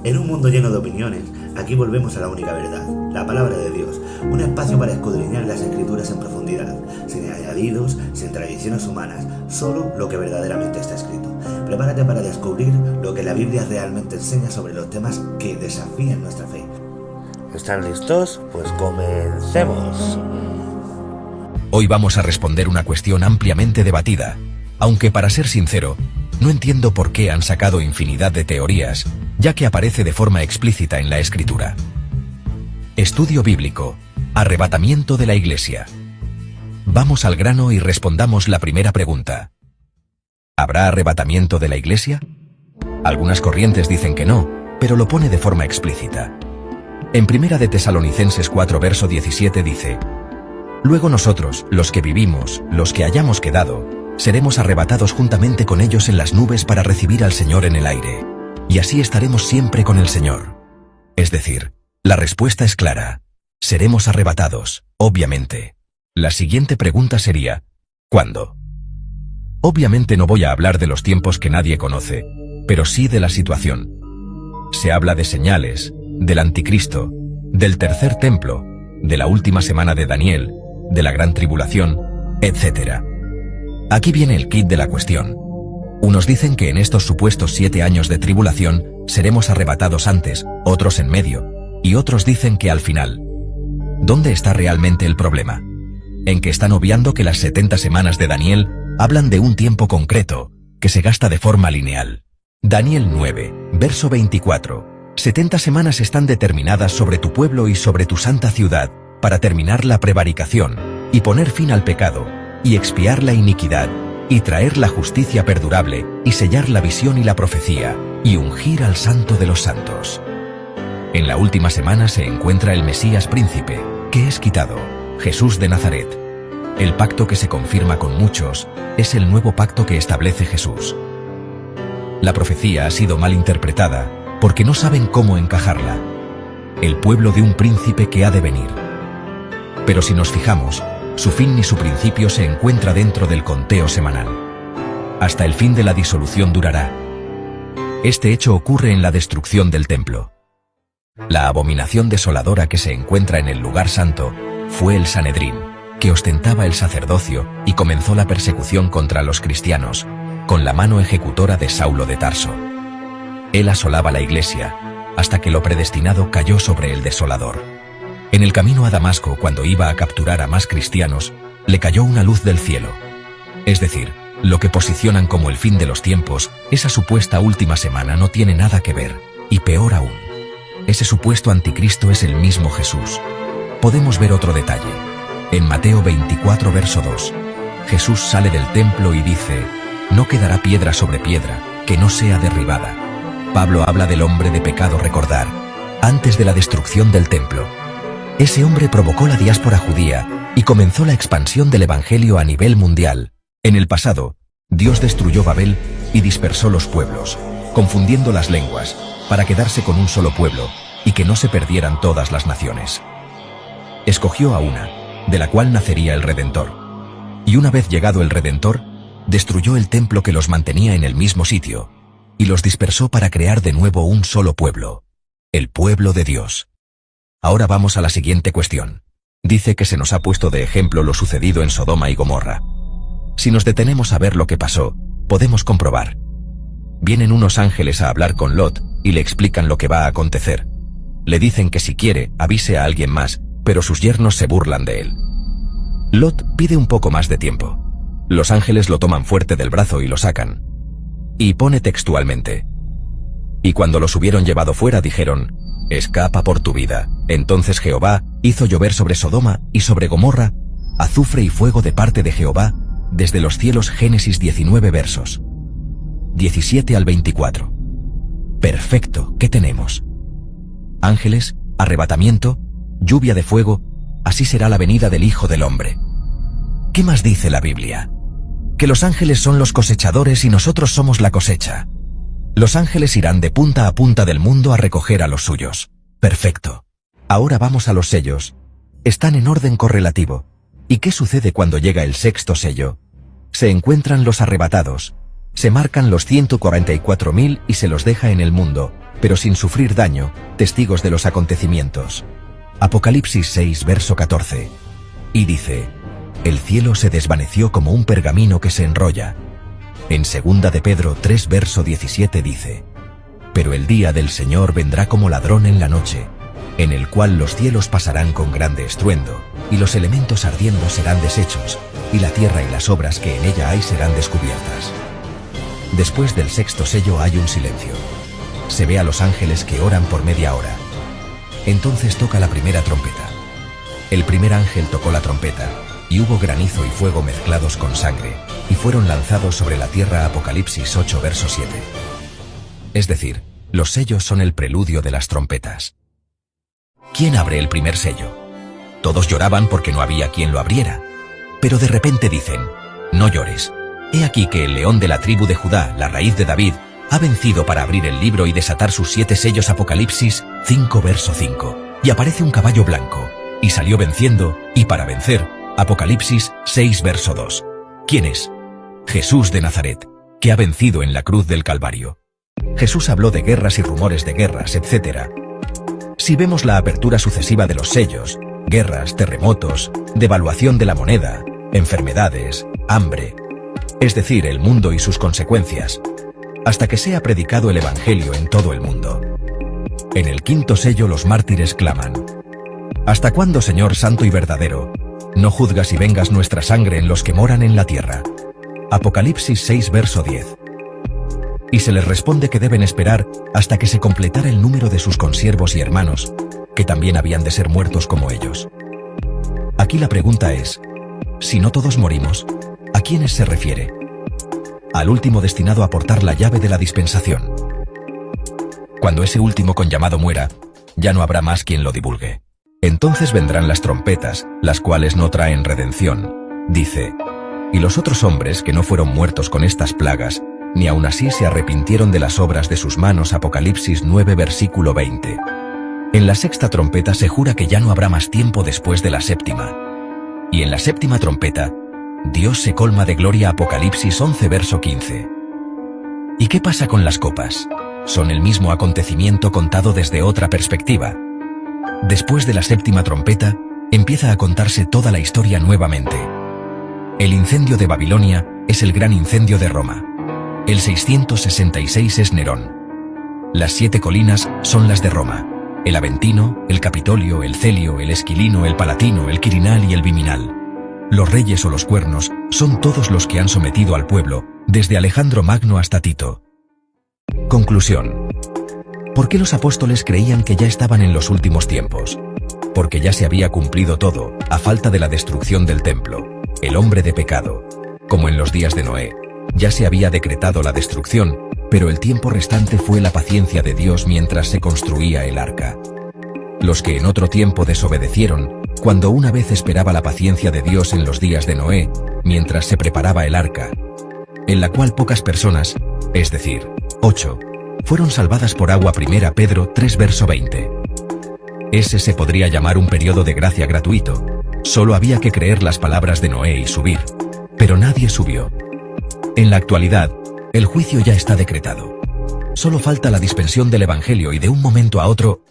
En un mundo lleno de opiniones, aquí volvemos a la única verdad, la palabra de Dios, un espacio para escudriñar las escrituras en profundidad, sin añadidos, sin tradiciones humanas, solo lo que verdaderamente está escrito. Prepárate para descubrir lo que la Biblia realmente enseña sobre los temas que desafían nuestra fe. ¿Están listos? Pues comencemos. Hoy vamos a responder una cuestión ampliamente debatida, aunque para ser sincero, no entiendo por qué han sacado infinidad de teorías, ya que aparece de forma explícita en la Escritura. Estudio bíblico, arrebatamiento de la Iglesia. Vamos al grano y respondamos la primera pregunta. ¿Habrá arrebatamiento de la Iglesia? Algunas corrientes dicen que no, pero lo pone de forma explícita. En Primera de Tesalonicenses 4 verso 17 dice: Luego nosotros, los que vivimos, los que hayamos quedado, seremos arrebatados juntamente con ellos en las nubes para recibir al Señor en el aire, y así estaremos siempre con el Señor. Es decir, la respuesta es clara: seremos arrebatados, obviamente. La siguiente pregunta sería: ¿cuándo? Obviamente no voy a hablar de los tiempos que nadie conoce, pero sí de la situación. Se habla de señales, del anticristo, del tercer templo, de la última semana de Daniel, de la gran tribulación, etc. Aquí viene el quid de la cuestión. Unos dicen que en estos supuestos 7 años de tribulación seremos arrebatados antes, otros en medio, y otros dicen que al final. ¿Dónde está realmente el problema? En que están obviando que las 70 semanas de Daniel hablan de un tiempo concreto, que se gasta de forma lineal. Daniel 9, verso 24. 70 semanas están determinadas sobre tu pueblo y sobre tu santa ciudad, para terminar la prevaricación, y poner fin al pecado, y expiar la iniquidad, y traer la justicia perdurable, y sellar la visión y la profecía, y ungir al Santo de los Santos. En la última semana se encuentra el Mesías príncipe, que es quitado, Jesús de Nazaret. El pacto que se confirma con muchos es el nuevo pacto que establece Jesús. La profecía ha sido mal interpretada porque no saben cómo encajarla. El pueblo de un príncipe que ha de venir. Pero si nos fijamos, su fin ni su principio se encuentra dentro del conteo semanal. Hasta el fin de la disolución durará. Este hecho ocurre en la destrucción del templo. La abominación desoladora que se encuentra en el lugar santo fue el Sanedrín, que ostentaba el sacerdocio y comenzó la persecución contra los cristianos, con la mano ejecutora de Saulo de Tarso. Él asolaba la iglesia, hasta que lo predestinado cayó sobre el desolador. En el camino a Damasco, cuando iba a capturar a más cristianos, le cayó una luz del cielo. Es decir, lo que posicionan como el fin de los tiempos, esa supuesta última semana no tiene nada que ver, y peor aún. Ese supuesto anticristo es el mismo Jesús. Podemos ver otro detalle. En Mateo 24 verso 2, Jesús sale del templo y dice: no quedará piedra sobre piedra, que no sea derribada. Pablo habla del hombre de pecado, recordar, antes de la destrucción del templo. Ese hombre provocó la diáspora judía y comenzó la expansión del evangelio a nivel mundial. En el pasado, Dios destruyó Babel y dispersó los pueblos, confundiendo las lenguas, para quedarse con un solo pueblo y que no se perdieran todas las naciones. Escogió a una, de la cual nacería el Redentor. Y una vez llegado el Redentor, destruyó el templo que los mantenía en el mismo sitio, y los dispersó para crear de nuevo un solo pueblo, el pueblo de Dios. Ahora vamos a la siguiente cuestión. Dice que se nos ha puesto de ejemplo lo sucedido en Sodoma y Gomorra. Si nos detenemos a ver lo que pasó, podemos comprobar. Vienen unos ángeles a hablar con Lot y le explican lo que va a acontecer. Le dicen que si quiere, avise a alguien más, pero sus yernos se burlan de él. Lot pide un poco más de tiempo. Los ángeles lo toman fuerte del brazo y lo sacan. Y pone textualmente: y cuando los hubieron llevado fuera dijeron: escapa por tu vida. Entonces Jehová hizo llover sobre Sodoma y sobre Gomorra azufre y fuego de parte de Jehová desde los cielos. Génesis 19 versos 17 al 24. Perfecto, ¿qué tenemos? Ángeles, arrebatamiento, lluvia de fuego, así será la venida del Hijo del Hombre. ¿Qué más dice la Biblia? Que los ángeles son los cosechadores y nosotros somos la cosecha. Los ángeles irán de punta a punta del mundo a recoger a los suyos. Perfecto. Ahora vamos a los sellos. Están en orden correlativo. ¿Y qué sucede cuando llega el sexto sello? Se encuentran los arrebatados. Se marcan los 144.000 y se los deja en el mundo, pero sin sufrir daño, testigos de los acontecimientos. Apocalipsis 6, verso 14. Y dice: el cielo se desvaneció como un pergamino que se enrolla. En 2 de Pedro 3, verso 17 dice: pero el día del Señor vendrá como ladrón en la noche, en el cual los cielos pasarán con grande estruendo, y los elementos ardiendo serán deshechos, y la tierra y las obras que en ella hay serán descubiertas. Después del sexto sello hay un silencio. Se ve a los ángeles que oran por media hora. Entonces toca la primera trompeta. El primer ángel tocó la trompeta, y hubo granizo y fuego mezclados con sangre, y fueron lanzados sobre la tierra. Apocalipsis 8, verso 7. Es decir, los sellos son el preludio de las trompetas. ¿Quién abre el primer sello? Todos lloraban porque no había quien lo abriera. Pero de repente dicen: no llores. He aquí que el león de la tribu de Judá, la raíz de David, ha vencido para abrir el libro y desatar sus 7 sellos. Apocalipsis 5, verso 5. Y aparece un caballo blanco, y salió venciendo, y para vencer. Apocalipsis 6, verso 2. ¿Quién es? Jesús de Nazaret, que ha vencido en la cruz del Calvario. Jesús habló de guerras y rumores de guerras, etc. Si vemos la apertura sucesiva de los sellos, guerras, terremotos, devaluación de la moneda, enfermedades, hambre, es decir, el mundo y sus consecuencias, hasta que sea predicado el Evangelio en todo el mundo. En el quinto sello los mártires claman: ¿hasta cuándo, Señor santo y verdadero, no juzgas y vengas nuestra sangre en los que moran en la tierra? Apocalipsis 6, verso 10. Y se les responde que deben esperar hasta que se completara el número de sus consiervos y hermanos, que también habían de ser muertos como ellos. Aquí la pregunta es: si no todos morimos, ¿a quiénes se refiere? Al último destinado a portar la llave de la dispensación. Cuando ese último con llamado muera, ya no habrá más quien lo divulgue. Entonces vendrán las trompetas, las cuales no traen redención. Dice: y los otros hombres que no fueron muertos con estas plagas, ni aun así se arrepintieron de las obras de sus manos. Apocalipsis 9, versículo 20. En la sexta trompeta se jura que ya no habrá más tiempo después de la séptima. Y en la séptima trompeta, Dios se colma de gloria. Apocalipsis 11, verso 15. ¿Y qué pasa con las copas? Son el mismo acontecimiento contado desde otra perspectiva. Después de la séptima trompeta, empieza a contarse toda la historia nuevamente. El incendio de Babilonia es el gran incendio de Roma. El 666 es Nerón. Las 7 colinas son las de Roma: el Aventino, el Capitolio, el Celio, el Esquilino, el Palatino, el Quirinal y el Viminal. Los reyes o los cuernos son todos los que han sometido al pueblo, desde Alejandro Magno hasta Tito. Conclusión. ¿Por qué los apóstoles creían que ya estaban en los últimos tiempos? Porque ya se había cumplido todo, a falta de la destrucción del templo, el hombre de pecado. Como en los días de Noé, ya se había decretado la destrucción, pero el tiempo restante fue la paciencia de Dios mientras se construía el arca. Los que en otro tiempo desobedecieron, cuando una vez esperaba la paciencia de Dios en los días de Noé, mientras se preparaba el arca, en la cual pocas personas, es decir, 8, fueron salvadas por agua. 1 Pedro 3, verso 20. Ese se podría llamar un periodo de gracia gratuito. Solo había que creer las palabras de Noé y subir. Pero nadie subió. En la actualidad, el juicio ya está decretado. Solo falta la dispensión del Evangelio y de un momento a otro,